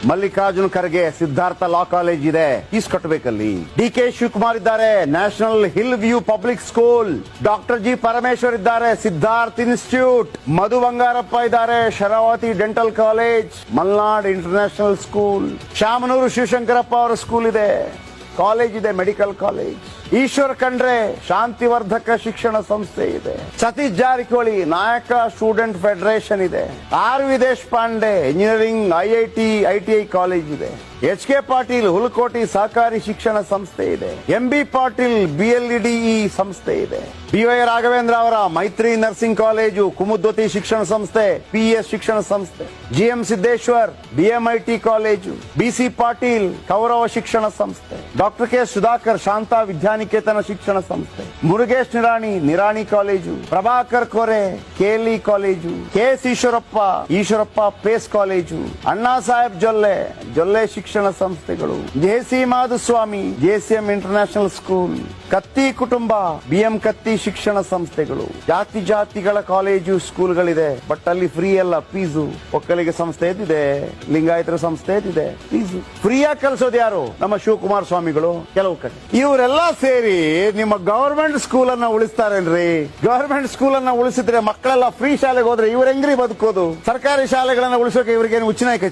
Mallikarjun Kharge Siddhartha law college ಇದೆ, fees ಕಟ್ಟಬೇಕಲ್ಲಿ. D K. Shivakumar ಇದ್ದಾರೆ, national hill view public school. Doctor G. Parameshwar ಇದ್ದಾರೆ, ಸಿದ್ಧಾರ್ಥ್ ಇನ್ಸ್ಟಿಟ್ಯೂಟ್. ಮಧು ಬಂಗಾರಪ್ಪ ಇದ್ದಾರೆ, Sharavathi dental college, Malnad international school. Shamanur Shivashankarappa ಅವರ ಸ್ಕೂಲ್ ಇದೆ, ಕಾಲೇಜ್ ಇದೆ, ಮೆಡಿಕಲ್ ಕಾಲೇಜ್. ಈಶ್ವರ್ ಖಂಡ್ರೆ ಶಾಂತಿವರ್ಧಕ ಶಿಕ್ಷಣ ಸಂಸ್ಥೆ ಇದೆ. ಸತೀಶ್ ಜಾರಕಿಹೊಳಿ ನಾಯಕ ಸ್ಟೂಡೆಂಟ್ ಫೆಡರೇಷನ್ ಇದೆ. R V Deshpande engineering ITI college ಇದೆ. ಎಚ್ ಕೆ ಪಾಟೀಲ್ ಹುಲಕೋಟಿ ಸಹಕಾರಿ ಶಿಕ್ಷಣ ಸಂಸ್ಥೆ ಇದೆ. ಎಂ ಬಿ ಪಾಟೀಲ್ ಬಿಎಲ್ಇಡಿಇ ಸಂಸ್ಥೆ ಇದೆ. ಬಿ.ವೈ. ರಾಘವೇಂದ್ರ ಅವರ ಮೈತ್ರಿ ನರ್ಸಿಂಗ್ ಕಾಲೇಜು, ಕುಮುದ್ವತಿ ಶಿಕ್ಷಣ ಸಂಸ್ಥೆ, ಪಿಎಸ್ ಶಿಕ್ಷಣ ಸಂಸ್ಥೆ. GM Siddeshwar BMIT college. BC Patil Kaurava ಶಿಕ್ಷಣ ಸಂಸ್ಥೆ. ಡಾಕ್ಟರ್ ಕೆ ಸುಧಾಕರ್ ಶಾಂತಾ ವಿದ್ಯಾನಿಕೇತನ ಶಿಕ್ಷಣ ಸಂಸ್ಥೆ. Murugesh Nirani college. Prabhakar Kore KLE college. KS Eshwarappa PES college. Anna Saheb Jolle ಶಿಕ್ಷಣ ಸಂಸ್ಥೆಗಳು. JC Madhuswamy JCM international school. Katti ಕುಟುಂಬ ಬಿಎಂ ಕತ್ತಿ ಶಿಕ್ಷಣ ಸಂಸ್ಥೆಗಳು. ಜಾತಿಗಳ ಕಾಲೇಜು ಸ್ಕೂಲ್ಗಳಿದೆ, ಬಟ್ ಅಲ್ಲಿ ಫ್ರೀ ಅಲ್ಲ, ಫೀಸು. ಒಕ್ಕಲಿಗ ಸಂಸ್ಥೆ ಇದೆ, ಲಿಂಗಾಯತರ ಸಂಸ್ಥೆ ಇದೆ, ಫೀಸು. ಫ್ರೀಯಾಗಿ ಕಲಿಸೋದು ಯಾರು? ನಮ್ಮ ಶಿವಕುಮಾರ ಸ್ವಾಮಿಗಳು ಕೆಲವು ಕಡೆ. ಇವರೆಲ್ಲ ಸೇರಿ ನಿಮ್ಮ ಗವರ್ಮೆಂಟ್ ಸ್ಕೂಲ್ ಅನ್ನ ಉಳಿಸ್ತಾರೇನ್ರಿ? ಗವರ್ಮೆಂಟ್ ಸ್ಕೂಲ್ ಅನ್ನ ಉಳಿಸಿದ್ರೆ ಮಕ್ಕಳೆಲ್ಲ ಫ್ರೀ ಶಾಲೆಗೆ ಹೋದ್ರೆ ಇವ್ರ ಹೆಂಗ್ರಿ ಬದುಕೋದು? ಸರ್ಕಾರಿ ಶಾಲೆಗಳನ್ನ ಉಳಿಸೋಕೆ ಇವ್ರಿಗೇನು ಉಚ್ಚನಾಯಿ ಕಚಿ